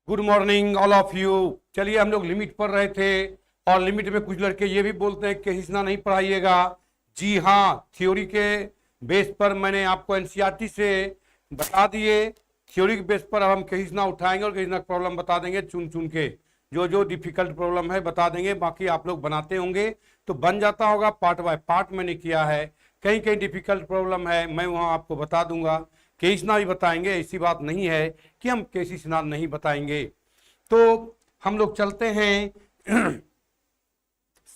Good morning all of you. चलिए हम लोग लिमिट पढ़ रहे थे और लिमिट में कुछ लड़के ये भी बोलते हैं कि हिस्सा नहीं पढ़ाइएगा। जी हाँ, थ्योरी के बेस पर मैंने आपको एनसीईआरटी से बता दिए। थ्योरी के बेस पर अब हम कहिस्ना उठाएंगे और कहिस्ना प्रॉब्लम बता देंगे चुन चुन के। जो जो डिफिकल्ट प्रॉब्लम है बता देंगे, बाकी आप लोग बनाते होंगे तो बन जाता होगा। पार्ट बाय पार्ट मैंने किया है। कहीं कहीं डिफिकल्ट प्रॉब्लम है, मैं वहाँ आपको बता दूंगा। केसिना भी बताएंगे, ऐसी बात नहीं है कि हम केसिना नहीं बताएंगे। तो हम लोग चलते हैं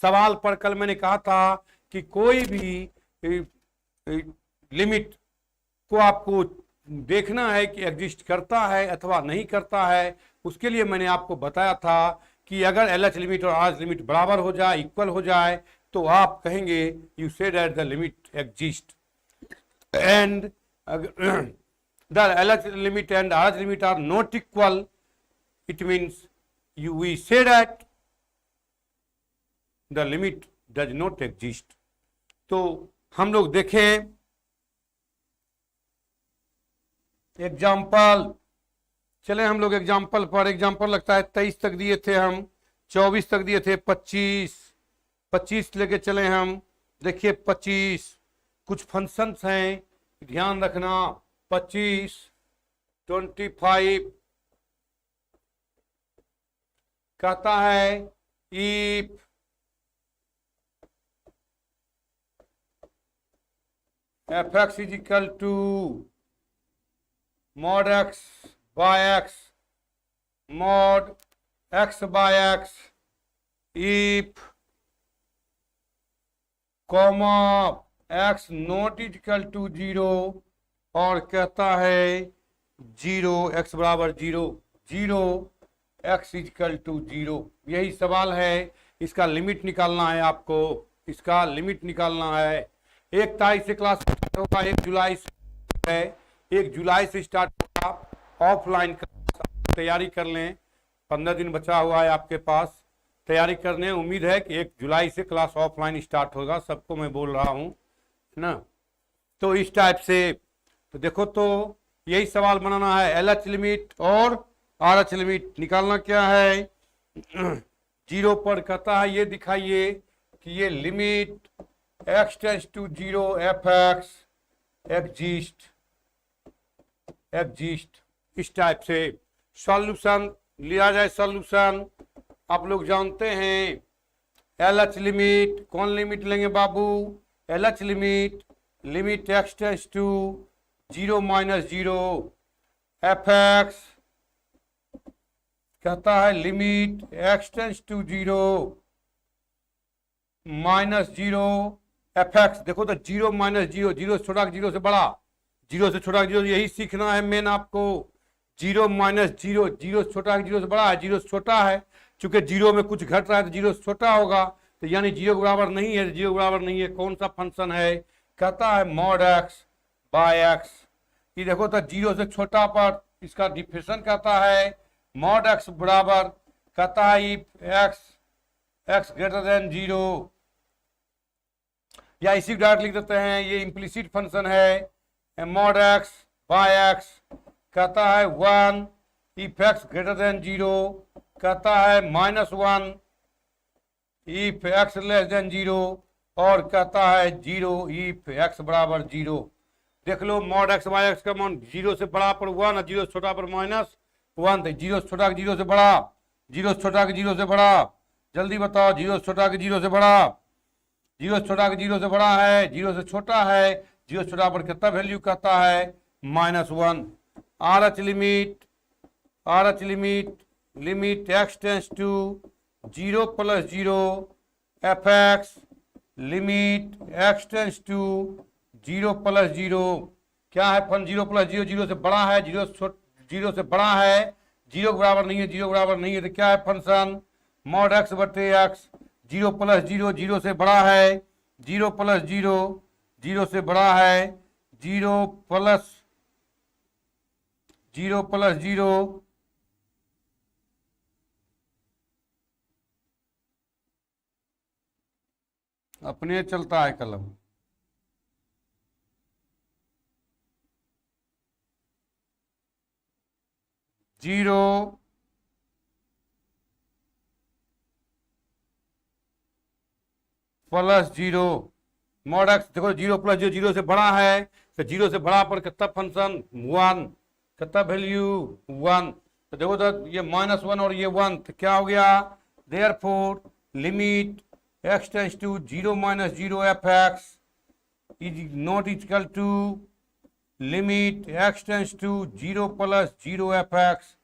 सवाल पर। कल मैंने कहा था कि कोई भी लिमिट को आपको देखना है कि एग्जिस्ट करता है अथवा नहीं करता है। उसके लिए मैंने आपको बताया था कि अगर एलएच लिमिट और आर लिमिट बराबर हो जाए, इक्वल हो जाए, तो आप कहेंगे you said that the limit exist and the LH limit and RH limit are not equal. It means we say that the limit does not exist. तो हम लोग देखें एग्जाम्पल। चले हम लोग एग्जाम्पल पर। एग्जाम्पल लगता है 23 तक दिए थे हम, 24 तक दिए थे, 25 लेके चले हम। देखिए 25 कुछ फंक्शंस हैं, ध्यान रखना। 25, 25 कहता है if f x is equal to mod x by x mod x by x if comma x not is equal to 0 और कहता है 0 x बराबर 0 x इक्वल टू 0। यही सवाल है। इसका लिमिट निकालना है आपको, इसका लिमिट निकालना है। 1 तारीख से क्लास होगा, 1 जुलाई से है, 1 जुलाई से स्टार्ट होगा ऑफलाइन। तैयारी कर लें, 15 दिन बचा हुआ है आपके पास, तैयारी करने। उम्मीद है कि 1 जुलाई से क्लास ऑफलाइन स्टार्ट होगा, सबको मैं बोल रहा हूँ ना। तो इस टाइप से तो देखो, तो यही सवाल बनाना है। एलएच लिमिट और आरएच लिमिट निकालना क्या है। 0 पर कहता है ये दिखाइए कि ये limit x tends to 0 f x exist. इस टाइप से सॉल्यूशन लिया जाए। सॉल्यूशन आप लोग जानते हैं, एलएच लिमिट। कौन लिमिट लेंगे बाबू? LH limit x tends to 0 minus 0 f x कहता है limit x tends to 0 minus 0 f x. देखो तो 0 माइनस 0, 0 से छोटा, 0 से बड़ा, 0 से छोटा 0, यही सीखना है मेन आपको। 0 माइनस 0, 0 से छोटा है, 0 से बड़ा है, 0 से छोटा है। चूंकि 0 में कुछ घट रहा है तो 0 से छोटा होगा, तो यानी 0 बराबर नहीं है। 0 बराबर नहीं है, कौन सा फंक्शन है? कहता है मॉड एक्स बाय एक्स। ये देखो तो 0 से छोटा पर इसका डिफिनेशन कहता है मॉड एक्स बराबर, कहता है इफ एक्स ग्रेटर देन 0, या इसी डायरेक्ट लिख देते हैं, ये इम्प्लिसिट फंक्शन है। मॉड एक्स बाय एक्स कहता है 1 इफ एक्स ग्रेटर देन 0, कहता है -1 इफ एक्स लेस देन 0, और कहता है 0 इफ एक्स बराबर 0। देख लो मॉड एक्स बाय एक्स का मान 0 से बड़ा पर 1 और 0 से छोटा पर -1। तो 0 से छोटा 0 से बड़ा, 0 से छोटा 0 से बड़ा, जल्दी बताओ। 0 से छोटा 0 से बड़ा, 0 से छोटा 0 से बड़ा है, 0 से छोटा है, 0 से छोटा पर कितना वैल्यू कहता है -1। RH limit x tends to 0 plus 0 f x limit x tends to 0 plus 0। क्या है फन? 0 प्लस 0, 0 से बड़ा है, 0 से बड़ा है, 0 बराबर नहीं है, 0 बराबर नहीं है, तो क्या है फंक्शन? मॉड एक्स बटे एक्स। 0 प्लस 0, 0 से बड़ा है, 0 प्लस 0, 0 से बड़ा है, 0 प्लस 0 अपने चलता है कलम। 0 प्लस जीरो। मॉड एक्स देखो, जीरो प्लस जीरो, जीरो से बड़ा है, तो जीरो से बड़ा पर कितना फंक्शन, वन, कितना वैल्यू, वन। तो देखो तो ये माइनस वन और ये वन, तो क्या हो गया, therefore limit x tends to zero minus zero f x is not equal to limit x tends to zero plus zero f x,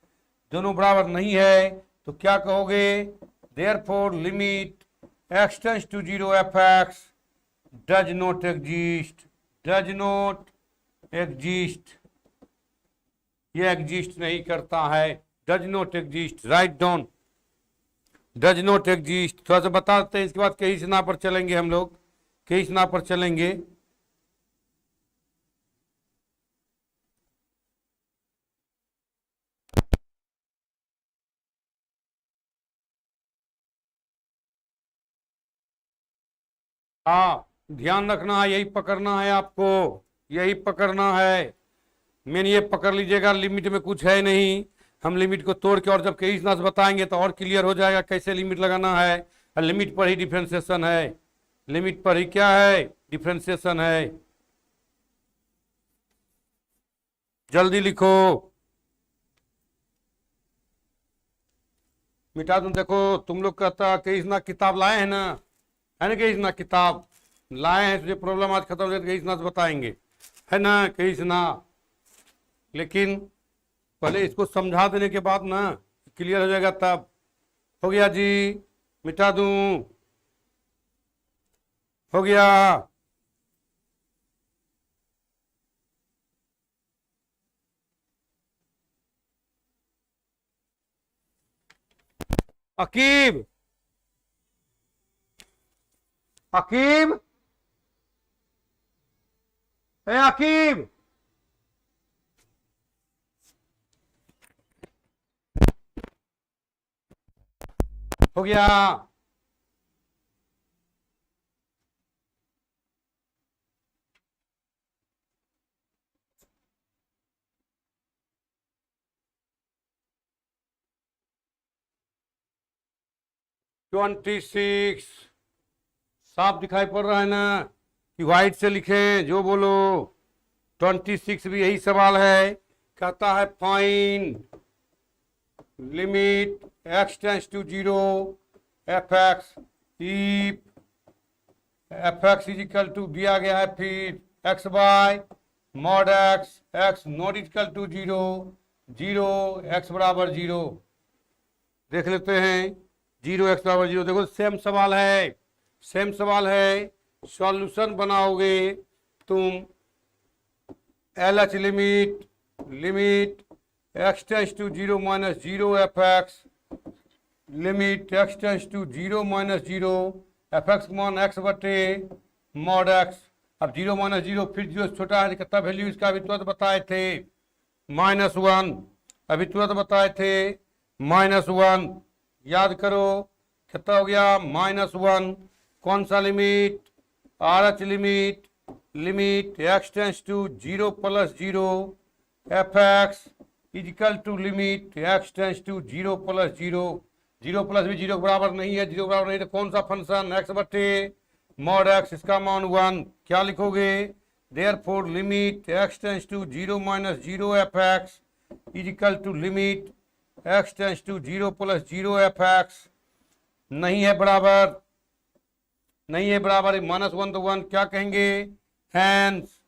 दोनों बराबर नहीं है, तो क्या कहोगे, therefore limit x tends to zero f x does not exist, does not exist, ये exist नहीं करता है, does not exist, right down, does not exist. थोड़ा सा बता देते हैं, इसके बाद कई स्ना पर चलेंगे हम लोग, कई स्ना पर चलेंगे। हाँ, ध्यान रखना है, यही पकड़ना है आपको, यही पकड़ना है, मेन ये पकड़ लीजिएगा, लिमिट में कुछ है नहीं, हम लिमिट को तोड़ के और जब कई से बताएंगे तो और क्लियर हो जाएगा कैसे लिमिट लगाना है। लिमिट पर ही डिफ्रेंसिएशन है, लिमिट पर ही क्या है, डिफ्रेंसिएशन है। जल्दी लिखो, मिटा दूं। देखो तुम लोग कहता कई ना किताब लाए हैं ना, है ना, कई ना किताब लाए हैं, तुझे प्रॉब्लम आज खत्म हो जाए, कई ना बताएंगे, है ना, कई ना। लेकिन पहले इसको समझा देने के बाद ना क्लियर हो जाएगा, तब हो गया जी, मिटा दूं, हो गया। अकीब, अकीब, ए अकीब, हो गया। 26 साफ दिखाई पड़ रहा है ना, कि व्हाइट से लिखें, जो बोलो। 26 भी यही सवाल है, कहता है find limit x tends to zero f x f x is equal to दिया गया है, फिर x by mod x, x not equal to zero, zero x बराबर जीरो। देख लेते हैं, जीरो एक्स बराबर जीरो, देखो सेम सवाल है, सेम सवाल है। सॉल्यूशन बनाओगे तुम, L H limit, limit x tends to zero minus zero f x, limit x tends to zero minus zero f x मान एक्स बटे मॉड एक्स। अब जीरो माइनस जीरो, फिर जीरो छोटा है, कितना वैल्यू इसका अभी तुरंत बताए थे, माइनस वन, अभी तुरंत बताए थे माइनस वन, याद करो कितना हो गया, माइनस वन। कौन सा limit, R H limit, limit x tends to zero plus zero f x equal to limit x tends to zero plus zero, zero plus भी जीरो के बराबर नहीं है, जीरो बराबर नहीं तो कौन सा फंक्शन, एक्स बटे मॉड एक्स, इसका मान वन। क्या लिखोगे, therefore limit x tends to zero minus zero f x equal to limit x tends to zero plus zero f x, नहीं है बराबर, नहीं है बराबर, माइनस वन तो वन, क्या कहेंगे, hence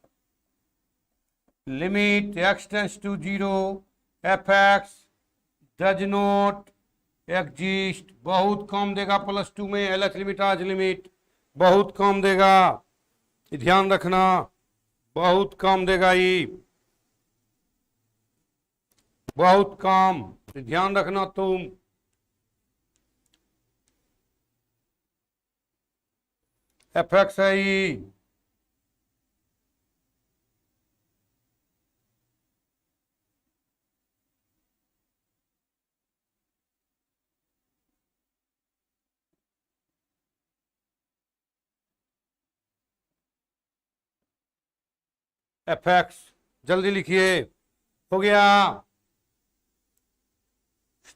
limit x tends to zero f x does not exist, बहुत कम देगा प्लस टू में, एल एच लिमिट आज लिमिट बहुत कम देगा, ध्यान रखना, बहुत कम देगा, ये बहुत कम, ध्यान रखना तुम। एफ एक्स है ये, एफ एक्स, जल्दी लिखिए, हो गया।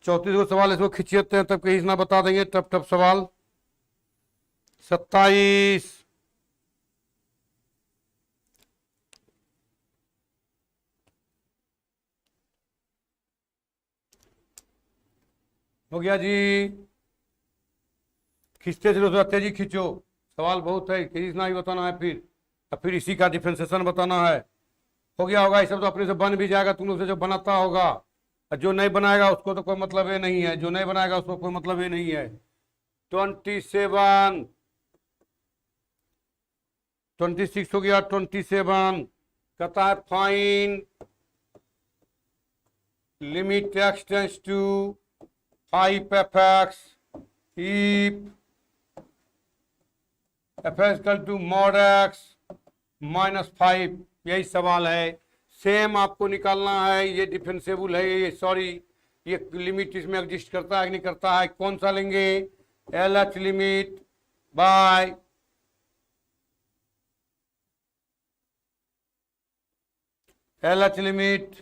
34 को सवाल इसको खिंचते हैं, तब कहीं ना बता देंगे, टफ टफ सवाल। 27, हो गया जी। खींचते चलो, थोड़ा तेजी खींचो, सवाल बहुत है, खींचना ही बताना है फिर, और फिर इसी का डिफ्रेंसिएशन बताना है। हो गया होगा, ये सब तो अपने से बन भी जाएगा, तुम लोग से जो बनाता होगा। और जो नहीं बनाएगा उसको तो कोई मतलब ही नहीं है, जो नहीं बनाएगा उसको कोई मतलब ही नहीं है। 27, 26 हो गया, 27 कहता है find limit x tends to 5f(x) if f(x) equal to mod x minus 5। यही सवाल है, सेम आपको निकालना है। ये डिफरेंशिएबल है, ये सॉरी, ये लिमिट इसमें एग्जिस्ट करता है कि नहीं करता है। कौन सा लेंगे? L H limit by L H limit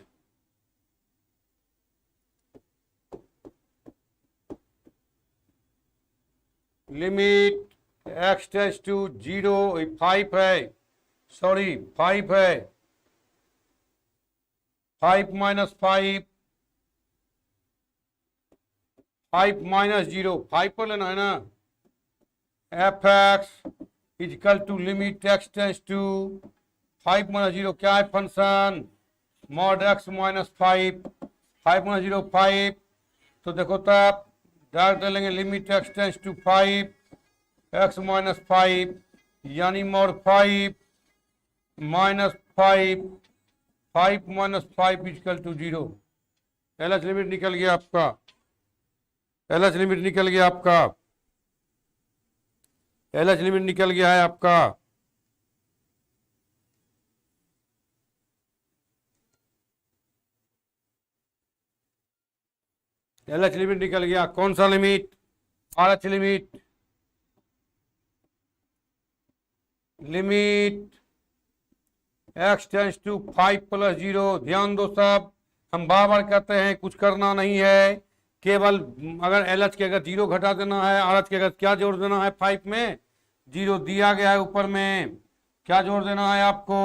limit x tends to 0, 5 है, सॉरी 5 है, 5 माइनस 5, 5 माइनस 0, 5 पर लेना है ना। F x is equal to limit x tends to 5 minus 0, क्या है function? Mod x minus 5, 5 minus 0 5। तो देखो तब डायरेक्ट डालेंगे limit x tends to 5 x minus 5, यानी mod 5 minus 5, 5 minus 5 equal to 0। L H limit निकल गया आपका, एल एच लिमिट निकल गया आपका, एल एच लिमिट निकल गया है आपका। एल एच लिमिट निकल गया। कौन सा limit? R H limit, limit x tends to 5 plus 0। ध्यान दो सब, हम बार बार कहते हैं कुछ करना नहीं है, केवल अगर एल एच के अगर 0 घटा देना है, आर एच के अगर क्या जोड़ देना है 5 में, 0 दिया गया है ऊपर में, क्या जोड़ देना है आपको?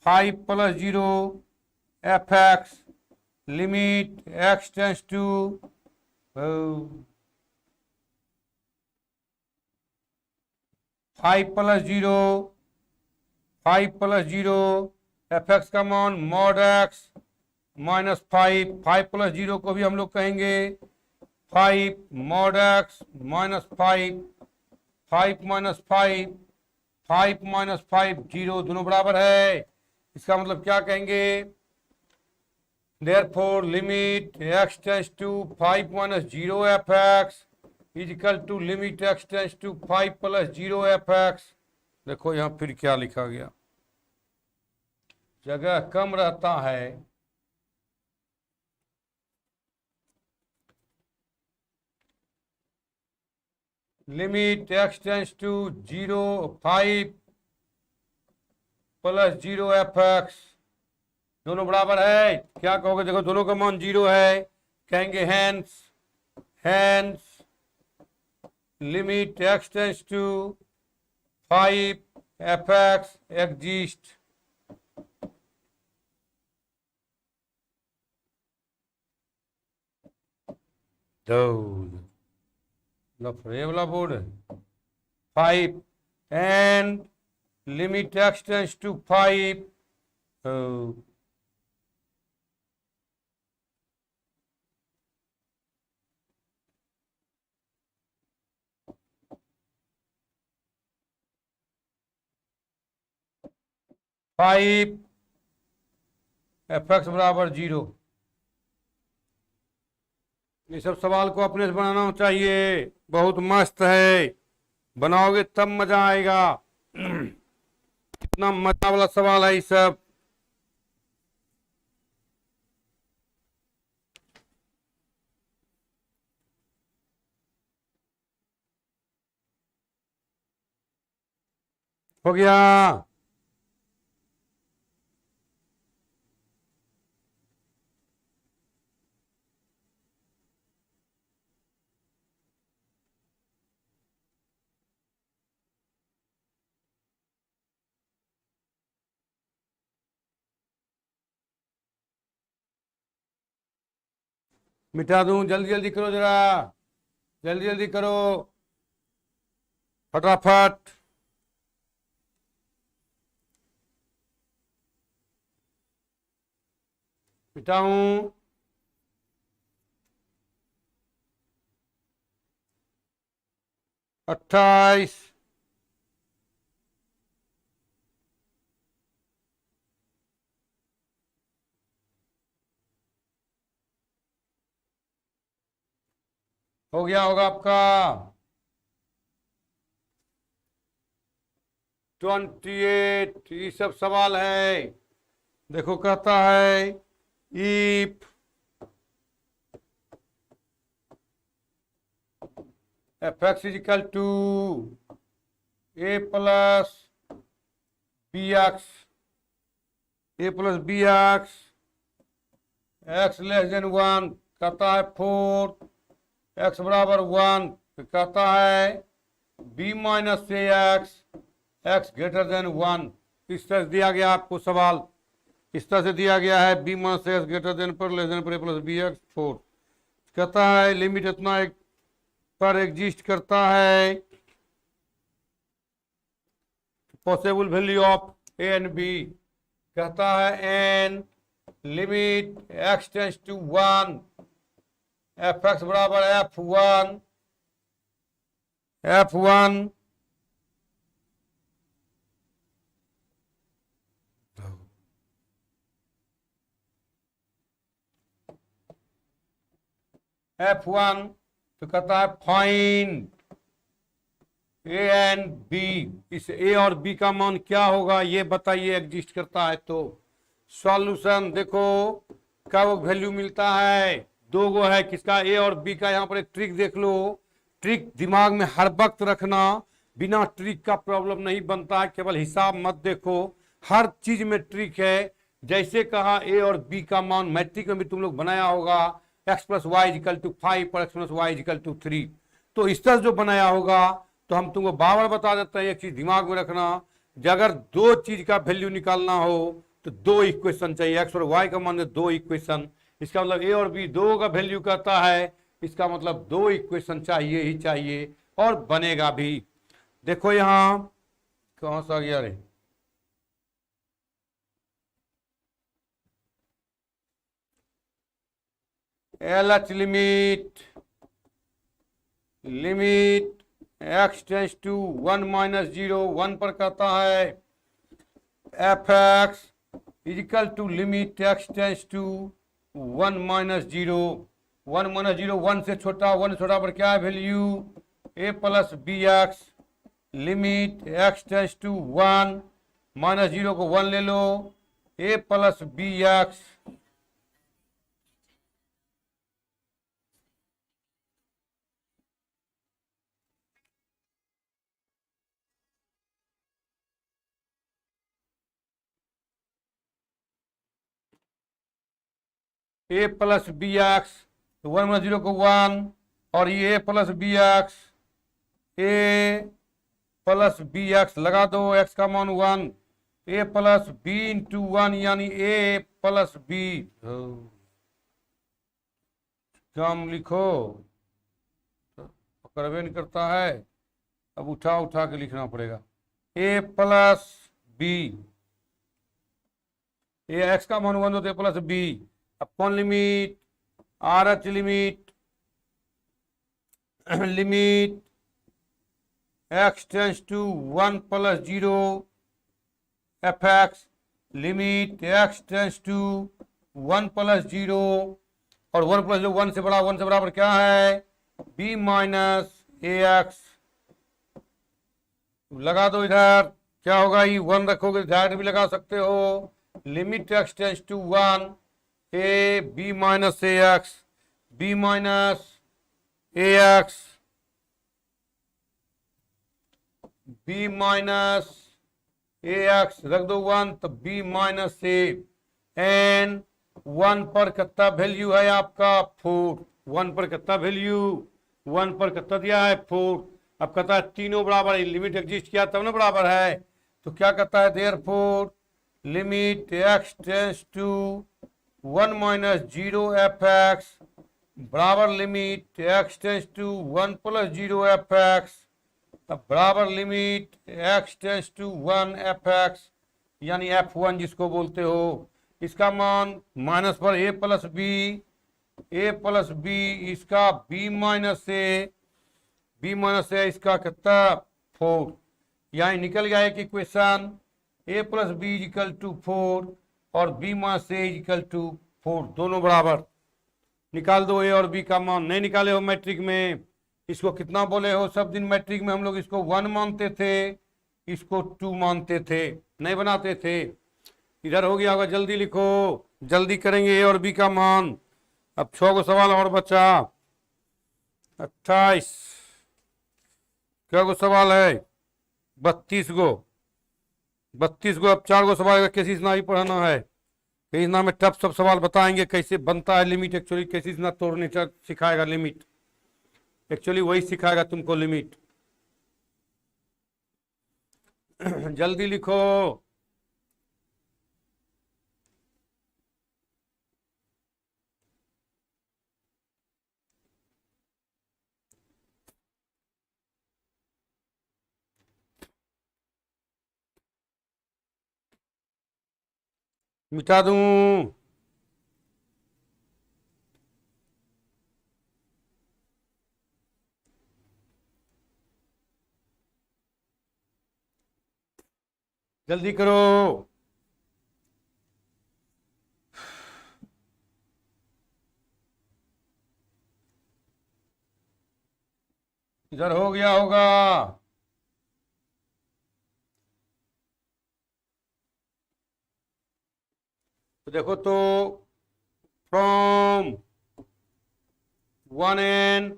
5 plus 0 f x limit x tends to 5 plus 0, 5 plus 0 f x का मान मॉड एक्स माइनस 5, 5 प्लस 0 को भी हम लोग कहेंगे 5 mod x minus 5, 5 minus 5, 5 minus 5 0, दोनों बराबर है। इसका मतलब क्या कहेंगे? Therefore limit x tends to 5 minus 0 fx is equal to limit x tends to 5 plus 0 fx। देखो यहाँ फिर क्या लिखा गया, जगह कम रहता है limit x tends to 0, 5 plus 0 fx, दोनों बराबर है। क्या कहोगे? देखो दोनों का मान 0 है, कहेंगे hence hence limit x tends to 5 f x exist. लफड़े वाला बोर्ड है। 5 and limit x tends to 5 5 f x बराबर 0। ये सब सवाल को अपने से बनाना चाहिए, बहुत मस्त है, बनाओगे तब मजा आएगा। कितना मजा वाला सवाल है ये सब। हो गया। मिटा दूं, जल्दी जल्दी करो जरा, जल्दी जल्दी करो, फटाफट। मिटाऊं, 28, हो गया होगा आपका 28। ये सब सवाल है। देखो कहता है if f x is equal to a plus b x, a plus b x, x less than 1, कहता है 4, एक्स बराबर 1, कहता है b minus a x, x greater than 1। इस तरह से दिया गया आपको सवाल, इस तरह से दिया गया है b minus x greater than पर लेस देन पर ए प्लस बी एक्स 4। कहता है लिमिट इतना एक पर एग्जिस्ट करता है possible value of a and b. कहता है and limit x tends to 1 f x बराबर F1, F1 F1, तो कहता है फाइंड ए एंड बी, इस ए और बी का मान क्या होगा ये बताइए, एग्जिस्ट करता है तो। सॉल्यूशन देखो क्या वो वैल्यू मिलता है, दो गो है, किसका ए और बी का। यहाँ पर एक ट्रिक देख लो, ट्रिक दिमाग में हर वक्त रखना, बिना ट्रिक का प्रॉब्लम नहीं बनता है, केवल हिसाब मत देखो, हर चीज में ट्रिक है। जैसे कहा ए और बी का मान, मैट्रिक में भी तुम लोग बनाया होगा, x plus y equal to 5 और x plus y equal to 3, तो इस तरह जो बनाया होगा तो हम तुमको बार बार बता देते हैं, एक चीज दिमाग में रखना, अगर दो चीज का वैल्यू निकालना हो तो दो इक्वेशन चाहिए, एक्स और वाई का मान दो इक्वेशन, इसका मतलब ए और बी दो का वैल्यू कहता है, इसका मतलब दो इक्वेशन चाहिए ही चाहिए और बनेगा भी। देखो यहां कहां से आ गया रे, L H limit, limit x tends to 1 minus 0 1 पर कहता है f x equal to limit x tends to 1 minus 0, 1 minus 0 1 से छोटा, 1 से छोटा पर क्या है value a plus b x, limit x tends to 1 minus 0 को 1 ले लो, a plus b x a plus b x, तो 1 माइनस 0 को 1, और ये a plus b x, a plus b x लगा दो, एक्स का मान 1, ए प्लस बी इंटू 1 यानी ए प्लस बी, काम लिखो पकड़वे नहीं करता है, अब उठा उठा के लिखना पड़ेगा, a plus b, a x का मान 1 तो a plus b, upon limit R H limit, limit x tends to 1 plus 0 f x, limit x tends to 1 plus 0, और 1 प्लस 0 1 से बड़ा, 1 से बराबर क्या है बी माइनस ए एक्स, लगा दो इधर, क्या होगा ये 1 रखोगे डायरेक्ट भी लगा सकते हो, limit x tends to 1 a b minus a x, b minus a x, b minus a x रख दो 1 तो बी माइनस ए, एन 1 पर कितना वैल्यू है आपका 4, 1 पर कितना वैल्यू, 1 पर कितना दिया है 4, अब कहता है तीनों बराबर, लिमिट एग्जिस्ट किया तब ना बराबर है, तो क्या कहता है therefore limit x tends to 1 minus 0 f x बराबर limit x tends to 1 plus 0 f x, बराबर limit x tends to 1 f x यानी f1 जिसको बोलते हो, इसका मान माइनस पर a प्लस बी, इसका b माइनस ए इसका कितना 4। यहाँ निकल गया एक equation a plus b equal to 4 और b minus a equal to 4, दोनों बराबर। निकाल दो a और b का मान। नहीं निकाले हो मैट्रिक में, इसको कितना बोले हो? सब दिन मैट्रिक में हम लोग इसको 1 मानते थे, इसको 2 मानते थे, नहीं बनाते थे। इधर हो गया होगा, जल्दी लिखो, जल्दी करेंगे a और b का मान। अब 6 गो सवाल और बचा, 28 क्या गो सवाल है? 32 गो। अब 4 गो सवाल का कैसे इतना ही पढ़ाना है। इतना में टफ सब सवाल बताएंगे, कैसे बनता है लिमिट एक्चुअली, कैसे इतना तोड़ने सिखाएगा लिमिट, एक्चुअली वही सिखाएगा तुमको लिमिट। जल्दी लिखो। मिटा दूं? जल्दी करो। इधर हो गया होगा। तो देखो तो from 1n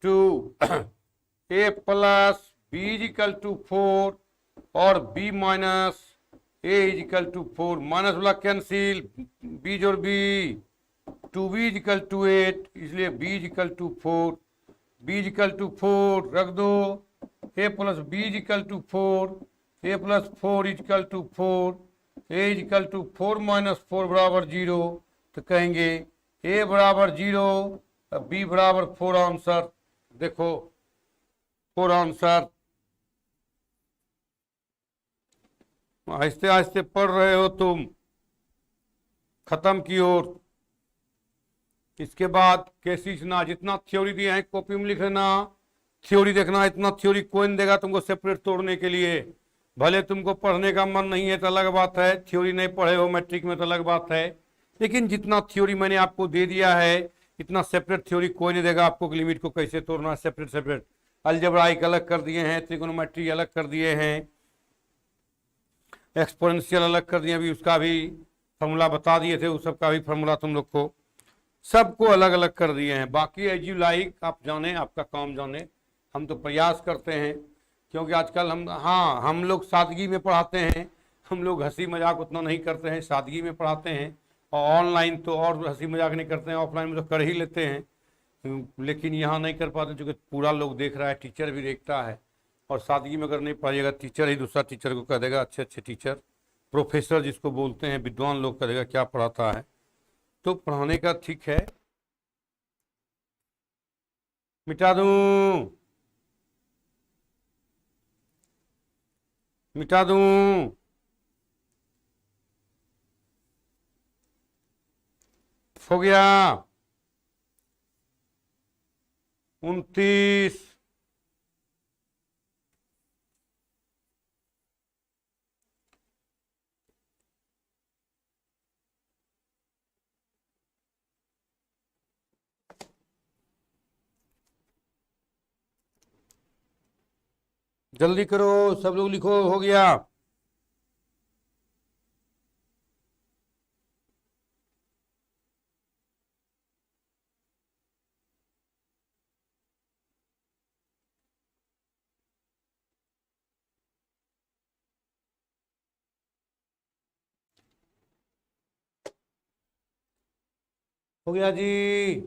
to a plus b equal to 4 और b minus a equal to 4, minus वाला कैंसिल, b जोड़ b, 2b इजिकल टू 8, इसलिए b equal to 4, b equal to 4 रख दो, a plus b equal to 4, a plus 4 equal to 4, a equal to 4 minus 4 बराबर 0। तो कहेंगे a बराबर 0, b बराबर 4 आंसर। देखो 4 आंसर। आहिस्ते आहिस्ते पढ़ रहे हो तुम, खत्म की ओर। इसके बाद कैसे सीखना, जितना थ्योरी दिया है कॉपी में लिख लेना, थ्योरी देखना, इतना थ्योरी कोई नहीं देगा तुमको सेपरेट तोड़ने के लिए। भले तुमको पढ़ने का मन नहीं है तो अलग बात है, थ्योरी नहीं पढ़े हो मैट्रिक में तो अलग बात है, लेकिन जितना थ्योरी मैंने आपको दे दिया है इतना सेपरेट थ्योरी कोई नहीं देगा आपको कि लिमिट को कैसे तोड़ना है सेपरेट सेपरेट। अलजेब्राइक अलग कर दिए हैं, त्रिकोणोमेट्री अलग कर दिए हैं, एक्सपोनेंशियल अलग कर दिए, अभी उसका भी फॉर्मूला बता दिए थे, उस सब का भी फॉर्मूला तुम लोग को सबको अलग अलग कर दिए हैं। बाकी एज यू लाइक, आप जाने, आपका काम जाने। हम तो प्रयास करते हैं क्योंकि आजकल हम लोग सादगी में पढ़ाते हैं, हम लोग हंसी मजाक उतना नहीं करते हैं, सादगी में पढ़ाते हैं। और ऑनलाइन तो और हंसी मजाक नहीं करते हैं, ऑफलाइन में तो कर ही लेते हैं, लेकिन यहाँ नहीं कर पाते क्योंकि पूरा लोग देख रहा है, टीचर भी देखता है। और सादगी में अगर नहीं पढ़ाइएगा, टीचर ही दूसरा टीचर को कह देगा, अच्छे अच्छे टीचर, प्रोफेसर जिसको बोलते हैं, विद्वान लोग कह देगा क्या पढ़ाता है। तो पढ़ाने का ठीक है। मिटा दूं? मिटा दूं? हो गया 29। जल्दी करो, सब लोग लिखो, हो गया। हो गया जी।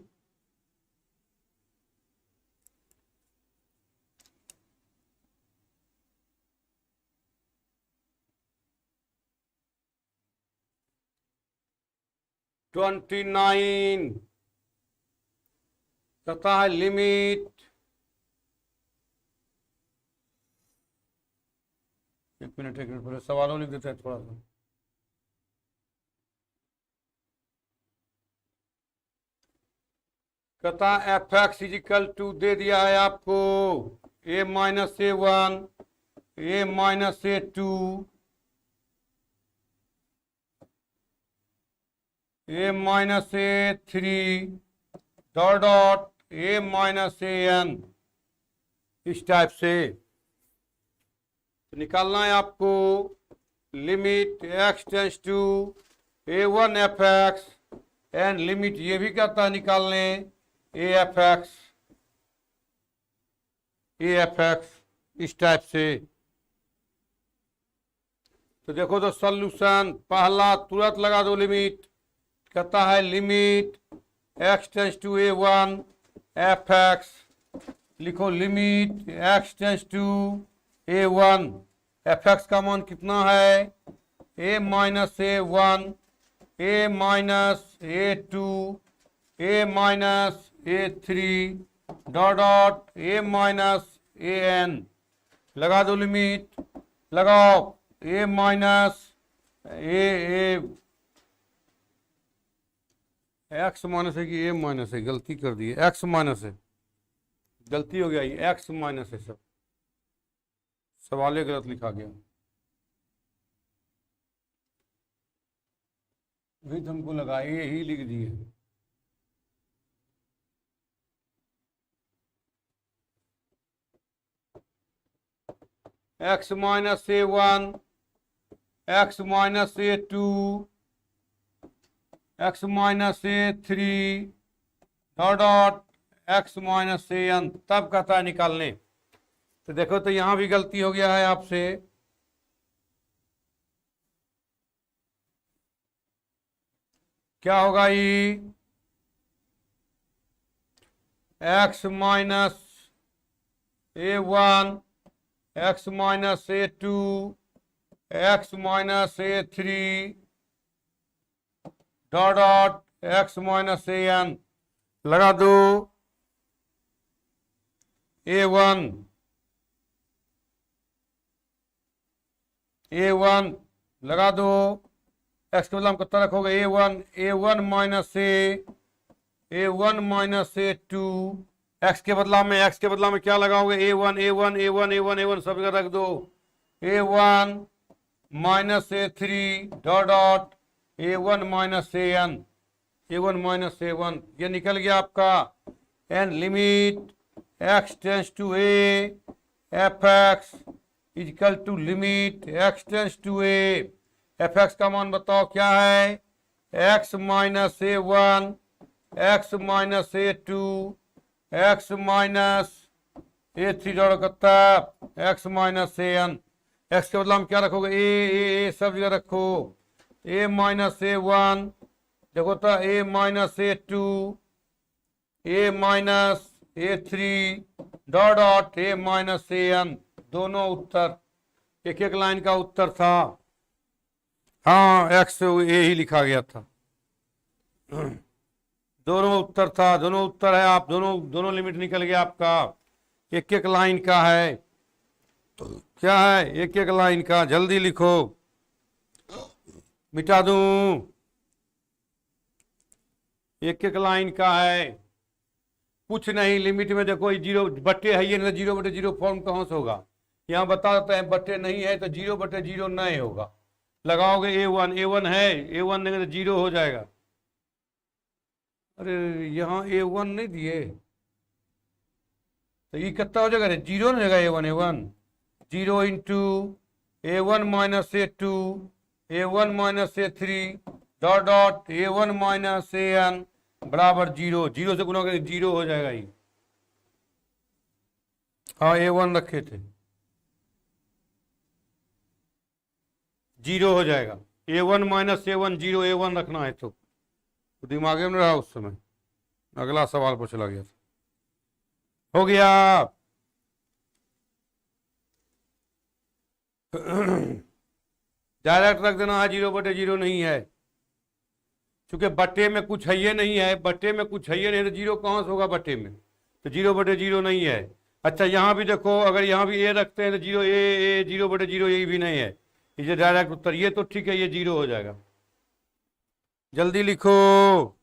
ट्वेंटी 29 कहता है लिमिट, एक मिनट पहले सवालों लिख देते हैं थोड़ा सा। कहता एफ एक्स इजिकल टू दे दिया है आपको a-1 a-2 a-3 dot dot a-n, इस टाइप से तो निकालना है आपको limit x tends to a1 f x and limit ये भी कहता है निकालने ए एफ एक्स इस टाइप से। तो देखो तो सॉल्यूशन पहला तुरंत लगा दो लिमिट, कहता है limit x tends to a1 f x, लिखो limit x tends to a1 f x का मान कितना है a-1 a-2 a-3 dot dot a-n, लगा दो लिमिट, लगाओ एक्स माइनस है कि ए माइनस है, गलती कर दी है, एक्स माइनस है, गलती हो गया, ये एक्स माइनस है, सब सवाल गलत लिखा गया, वही हमको लगा ये ही लिख दिए। x minus a1 x minus a2 x minus a3 dot dot x minus an, तब कहता है निकालने। तो देखो तो यहां भी गलती हो गया है आपसे, क्या होगा ये x minus a1 x minus a2 x minus a3 dot dot x minus an, लगा दो a1 लगा दो, x के बदला हम कितना रखोगे a1 minus a1 minus a2, x के बदला में क्या लगाओगे a1 सब जगह रख दो a1 minus a3 dot dot a1 minus a1, ये निकल गया आपका। And limit x tends to a f x equal to limit x tends to a f x का मान बताओ क्या है x minus a1 x minus a2 x minus a3 dot करता x माइनस an, x के बदला में क्या रखोगे ए सब जगह रखो a माइनस a1, देखो तो a minus a2 a minus a3 dot dot a minus an, दोनों उत्तर एक एक लाइन का उत्तर था। हाँ एक्स ए ही लिखा गया था, दोनों उत्तर था, दोनों उत्तर है, आप दोनों लिमिट निकल गया आपका, एक एक लाइन का है, तो क्या है एक एक लाइन का, जल्दी लिखो, मिटा दूं, एक एक लाइन का है, कुछ नहीं, लिमिट में देखो जीरो बट्टे है, ये नहीं तो 0/0 फॉर्म कहाँ से होगा, यहाँ बता देते हैं बट्टे नहीं है तो 0/0 नहीं होगा, लगाओगे a1 है, a1 नहीं तो 0 हो जाएगा। अरे यहाँ a1 नहीं दिए तो ये कितना हो जाएगा, 0 नहीं होगा a1 0 into a1 minus a2 a1 minus a3 dot dot a1 minus an बराबर 0, 0 से गुना करके 0 हो जाएगा ये। हाँ a1 रखे थे, 0 हो जाएगा, a1 माइनस a1 0 a1 रखना है तो दिमाग में रहा उस समय, अगला सवाल पर चला गया था, हो गया। डायरेक्ट रख देना है, 0/0 नहीं है, क्योंकि बट्टे में कुछ है ये नहीं है, बट्टे में कुछ है ये नहीं, तो जीरो कहाँ से होगा बट्टे में, तो जीरो बटे जीरो नहीं है। अच्छा यहाँ भी देखो, अगर यहाँ भी ए रखते हैं तो जीरो ए जीरो बटे जीरो, ये भी नहीं है, ये डायरेक्ट उत्तर, ये तो ठीक है, ये जीरो हो जाएगा। जल्दी लिखो।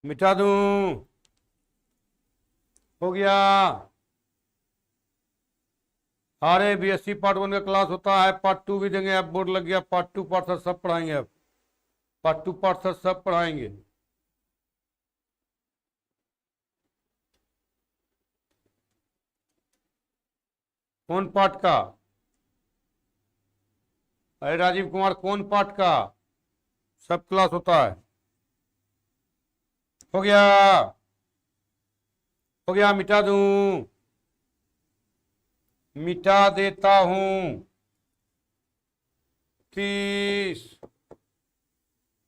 मिटा दूं? हो गया। अरे बीएससी पार्ट 1 का क्लास होता है, पार्ट 2 भी देंगे, अब बोर्ड लग गया, पार्ट 2 पार्ट 3 सब पढ़ाएंगे, अब पार्ट 2 पार्ट 3 सब पढ़ाएंगे। कौन पार्ट का? अरे राजीव कुमार, कौन पार्ट का? सब क्लास होता है। हो गया, हो गया, मिटा दूं? मिटा देता हूं। 30,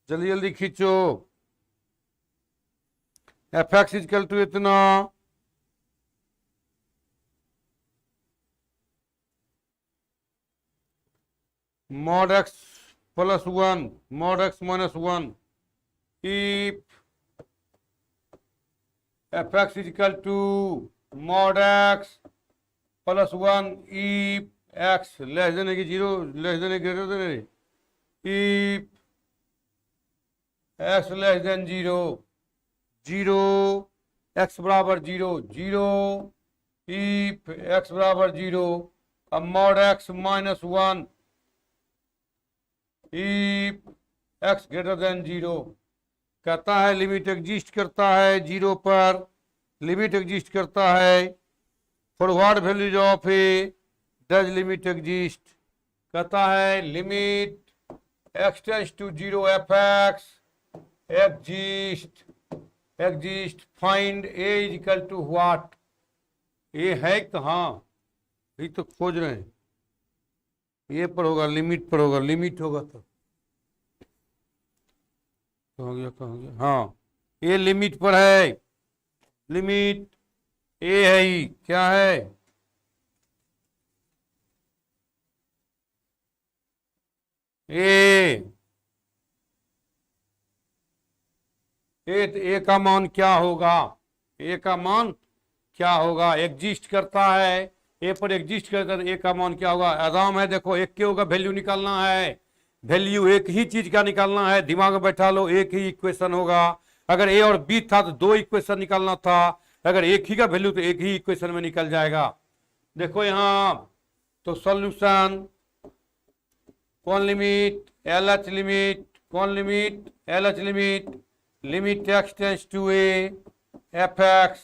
जल्दी जल्दी खींचो। एफ एक्स इजकल टू इतना, mod x plus 1 mod x minus 1, if f x is equal to mod x plus 1 if x less than की zero, less than greater than, if x less than zero, zero x बराबर zero, zero if x बराबर zero, अब mod x minus 1 if x greater than zero. कहता है limit exist करता है zero पर, limit exist करता है, for what values of a does limit exist. कहता है limit x tends to zero f x exist, exist find a is equal to what. ये है कहाँ, ये तो खोज रहे हैं, ये पर होगा, लिमिट पर होगा, लिमिट होगा तो हो गया, कहाँ गया, हाँ ये लिमिट पर है, लिमिट ए है ही, क्या है, ए ए का मान क्या होगा, ए का मान क्या होगा, एग्जिस्ट करता है, ए पर एग्जिस्ट करता है, ए का मान क्या होगा। आराम है, देखो एक के होगा वैल्यू निकालना है, वैल्यू एक ही चीज का निकालना है, दिमाग में बैठा लो, एक ही इक्वेशन होगा। अगर ए और बी था तो दो इक्वेशन निकालना था, अगर एक ही का वैल्यू तो एक ही इक्वेशन में निकल जाएगा। देखो यहां तो सॉल्यूशन, कौन लिमिट, एल एच लिमिट, कौन limit, L H limit, limit x tends to a f x,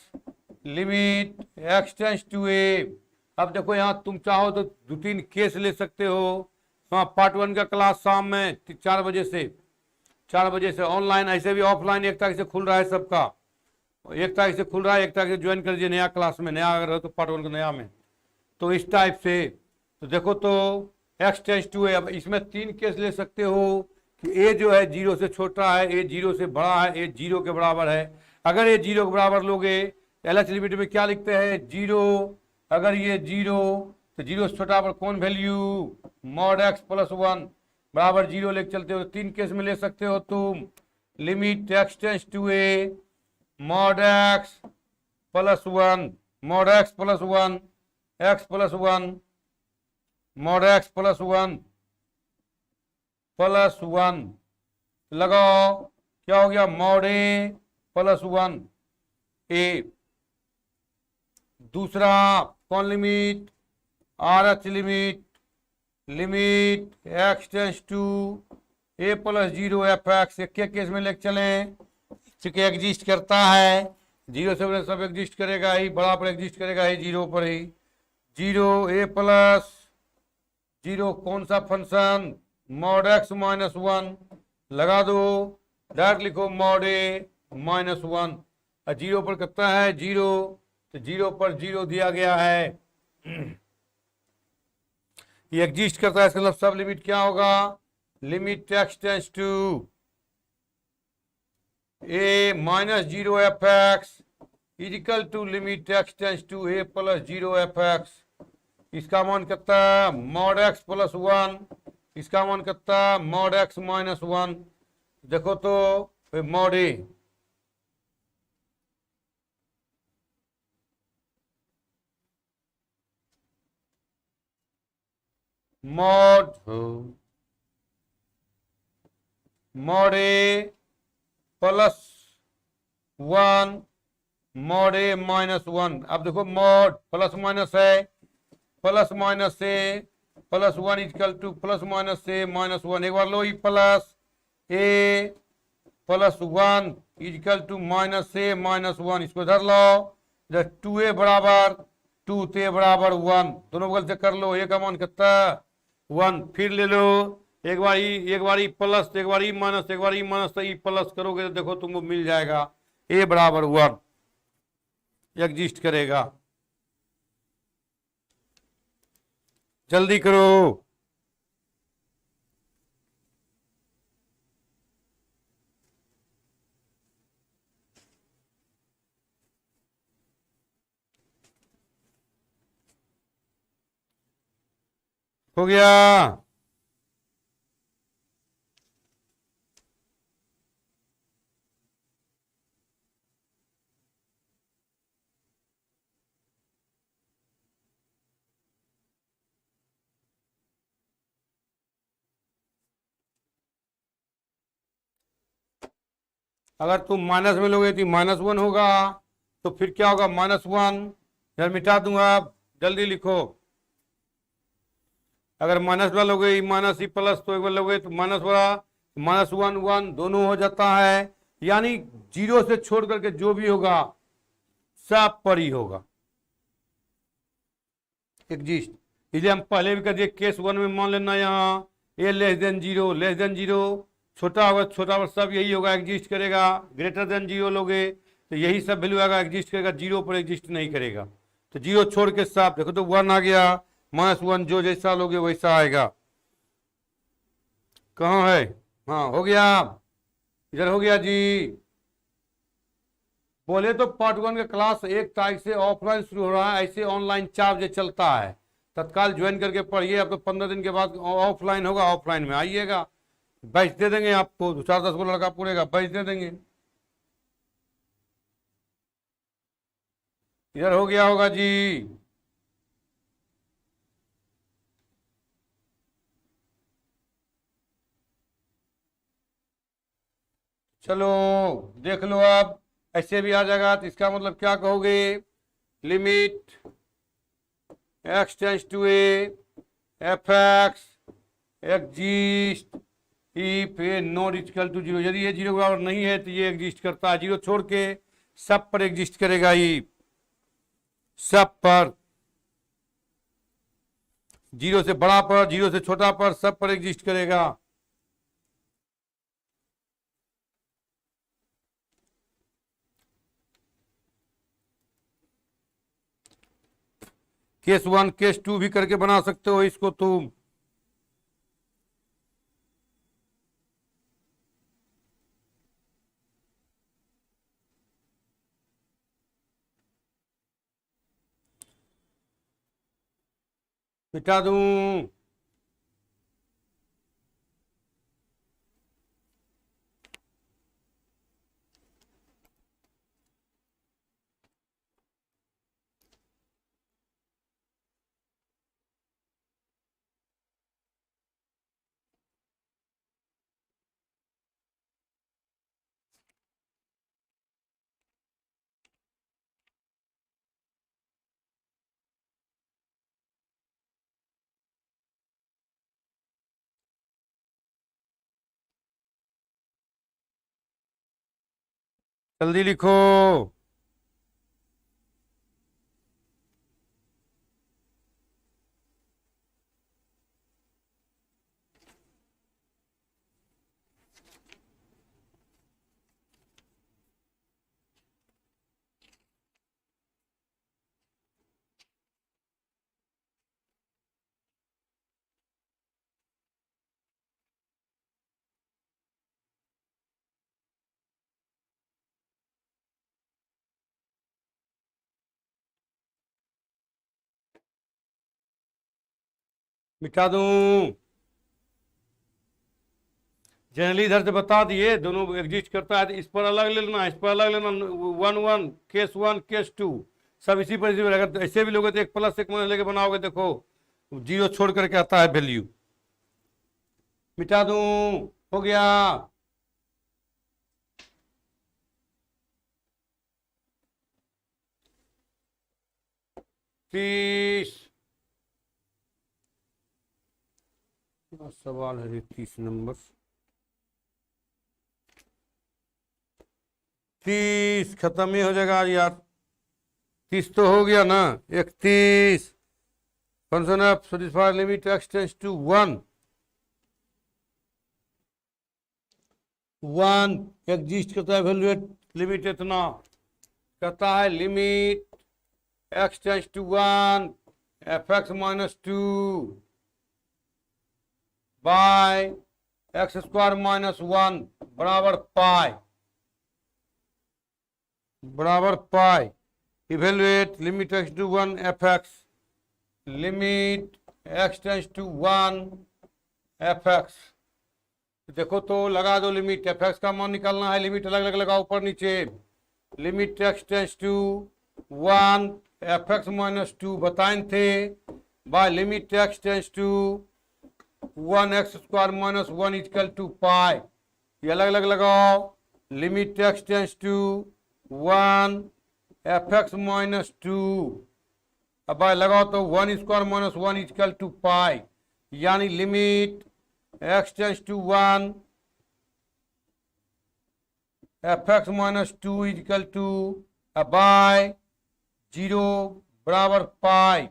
limit x tends to a. अब देखो यहाँ तुम चाहो तो 2-3 केस ले सकते हो। हाँ पार्ट 1 का क्लास शाम में 4 बजे से, 4 बजे से ऑनलाइन, ऐसे भी ऑफलाइन 1 तारीख से खुल रहा है सबका, 1 तारीख से खुल रहा है, 1 तारीख से ज्वाइन कर दीजिए नया क्लास में, नया अगर हो तो पार्ट 1 का नया में, तो इस टाइप से। तो देखो तो एक्स टेंस टू ए, अब इसमें 3 केस ले सकते हो कि ए जो है जीरो से छोटा है, ए जीरो से बड़ा है, ए जीरो के बराबर है। अगर ये जीरो के बराबर लोगे, एल एच लिमिट में क्या लिखते हैं, जीरो, अगर ये जीरो तो जीरो से छोटा पर कौन वैल्यू, मॉड एक्स प्लस 1 बराबर जीरो लेके चलते हो। 3 केस में ले सकते हो तुम, limit x tends to a mod x plus 1, mod x plus 1, x plus 1, mod x plus 1 plus 1 लगाओ, क्या हो गया, मॉड ए प्लस 1 ए। दूसरा कौन limit, R H limit, limit x tends to a plus zero f x, एक case में लेके चले, चूंकि एग्जिस्ट करता है, जीरो से सब एग्जिस्ट करेगा ही, बड़ा पर एग्जिस्ट करेगा ही, जीरो पर ही, जीरो ए प्लस जीरो, कौन सा फंक्शन, मॉड एक्स माइनस 1 लगा दो, डायरेक्ट लिखो मॉड ए माइनस 1, और जीरो पर कितना है, जीरो, तो जीरो पर जीरो दिया गया है, ये एग्जिस्ट करता है, इसका मतलब सब लिमिट क्या होगा, limit x tends to a minus zero f x equal to limit x tends to a plus zero f x. इसका मान कितना मॉड एक्स प्लस वन। इसका मान कितना मॉड एक्स माइनस वन। देखो तो mod a mod mod a plus one mod a minus one. अब देखो मॉड प्लस माइनस है, प्लस माइनस से plus one is equal to plus minus से माइनस वन। एक बार लो e plus a plus one is equal to minus से minus one. इसको इधर लो, इधर टू ए बराबर टू ते बराबर वन। दोनों बगल से कर लो, ए का मान कितना वन। फिर ले लो एक बार ई, एक बार ई प्लस, एक बार ई माइनस, एक बार ई माइनस, तो ई प्लस करोगे तो देखो तुमको मिल जाएगा ए बराबर वन एग्जिस्ट करेगा। जल्दी करो। हो गया। अगर तुम माइनस में लोगे तो माइनस वन होगा, तो फिर क्या होगा माइनस वन। यार मिटा दूंगा, आप जल्दी लिखो। अगर माइनस वाला लोगे माइनस ई प्लस, तो एक बार लोगे तो माइनस वाला माइनस वन वन दोनों हो जाता है। यानी जीरो से छोड़ करके जो भी होगा सब पर ही होगा एग्जिस्ट। इसलिए हम पहले भी कर दिए केस वन में मान लेना यहाँ a less than zero, less than zero छोटा होगा, छोटा होगा सब यही होगा एग्जिस्ट करेगा। ग्रेटर देन जीरो लोगे तो यही सब वैल्यू आएगा एग्जिस्ट करेगा, जीरो पर एग्जिस्ट नहीं करेगा। तो जीरो छोड़ के सब देखो तो वन आ गया, माइनस वन जो जैसा लोगे वैसा आएगा। कहाँ है, हाँ हो गया, इधर हो गया जी। बोले तो पार्ट वन का क्लास 1 तारीख से ऑफलाइन शुरू हो रहा है, ऐसे ऑनलाइन 4 बजे चलता है। तत्काल ज्वाइन करके पढ़िए। अब तो 15 दिन के बाद ऑफलाइन होगा, ऑफलाइन में आइएगा, बैच दे देंगे आपको। 4-10 को लड़का पूरेगा, बैच दे देंगे। इधर हो गया होगा जी। चलो देख लो, अब ऐसे भी आ जाएगा तो इसका मतलब क्या कहोगे, limit x tends to a f x exist if a not equal to zero. यदि ये जीरो के बराबर नहीं है तो ये एग्जिस्ट करता है, जीरो छोड़ के सब पर एग्जिस्ट करेगा। ये सब पर, जीरो से बड़ा पर, जीरो से छोटा पर, सब पर एग्जिस्ट करेगा। केस वन केस टू भी करके बना सकते हो इसको तुम। मिटा दूं, जल्दी लिखो। मिटा दूं। जनरली इधर से बता दिए दोनों एग्जिस्ट करता है, तो इस पर अलग लेना, इस पर अलग लेना, 1 1 केस 1 केस 2 सब इसी पर रहेगा। तो ऐसे भी लोगे तो एक प्लस एक माइनस लेके बनाओगे, देखो जीरो छोड़ करके आता है वैल्यू। मिटा दूं, हो गया। तीस सवाल है 30 नंबर। 30 खत्म ही हो जाएगा यार। 30 तो हो गया ना। 31 function of satisfy limit x tends to 1 1 exist करता है, वैल्यूएट लिमिट इतना कहता है limit x tends to 1 fx minus 2 by x square minus 1 बराबर pi evaluate limit x to 1 fx limit x tends to 1 fx। देखो तो लगा दो लिमिट, fx का मान निकालना है, लिमिट अलग अलग लगाओ ऊपर नीचे। Limit x tends to 1 fx minus 2 बताए थे by limit x tends to 1 x square minus 1 equal to pi. ये अलग अलग लगाओ। Limit x tends to 1 fx minus 2, अब लगाओ तो 1 square minus 1 equal to pi, यानी limit x tends to 1 fx minus 2 equal to by 0 बराबर pi.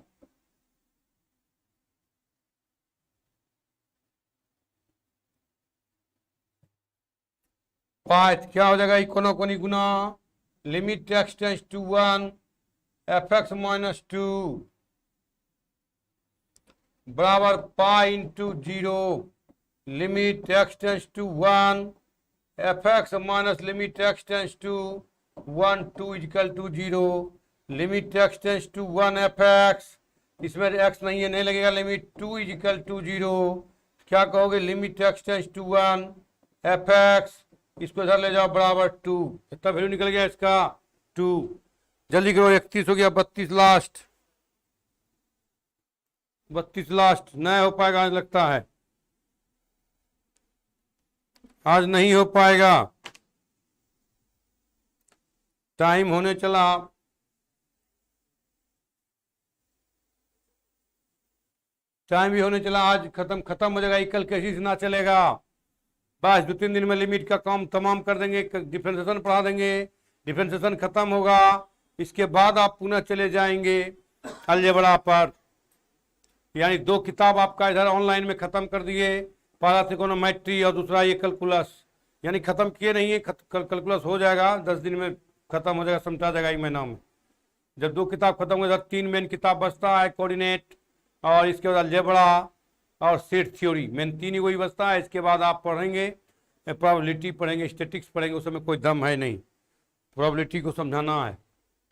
Pi क्या हो जाएगा, इकोनो कोनी गुना limit x tends to 1 fx minus 2 बराबर पाई into 0 limit x tends to 1 fx minus limit x tends to 1 2 equal to 0 limit x tends to 1 fx, इसमें x नहीं है नहीं लगेगा, लिमिट 2 इक्वल टू 0। क्या कहोगे, limit x tends to 1 fx, इसको इधर ले जाओ बराबर 2, कितना वैल्यू निकल गया इसका 2। जल्दी करो, 31 हो गया, 32 लास्ट, 32 लास्ट। नहीं हो पाएगा आज लगता है, आज नहीं हो पाएगा, टाइम होने चला। टाइम भी होने चला, आज खत्म हो जाएगा, कल कैसी से ना चलेगा। बस 2-3 दिन में लिमिट का काम तमाम कर देंगे, डिफरेंशिएशन पढ़ा देंगे, डिफरेंशिएशन खत्म होगा, इसके बाद आप पुनः चले जाएंगे अलजेब्रा पर। यानी 2 किताब आपका इधर ऑनलाइन में खत्म कर दिए, पहला त्रिकोणोमेट्री और दूसरा ये कैलकुलस, यानी खत्म किए नहीं है, कैलकुलस हो जाएगा 10 दिन में खत्म हो जाएगा, समझा जाएगा 1 महीना में। जब 2 किताब खत्म हो जाए 3 मेन किताब बचता है, कोऑर्डिनेट और इसके बाद अलजेब्रा और सेट थ्योरी, मेन 3 ही वही बचता है। इसके बाद आप पढ़ेंगे प्रोबेबिलिटी पढ़ेंगे, स्टैटिक्स पढ़ेंगे, उसमें कोई दम है नहीं, प्रोबेबिलिटी को समझाना है।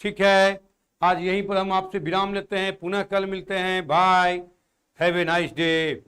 ठीक है, आज यहीं पर हम आपसे विराम लेते हैं, पुनः कल मिलते हैं, bye, have a nice day.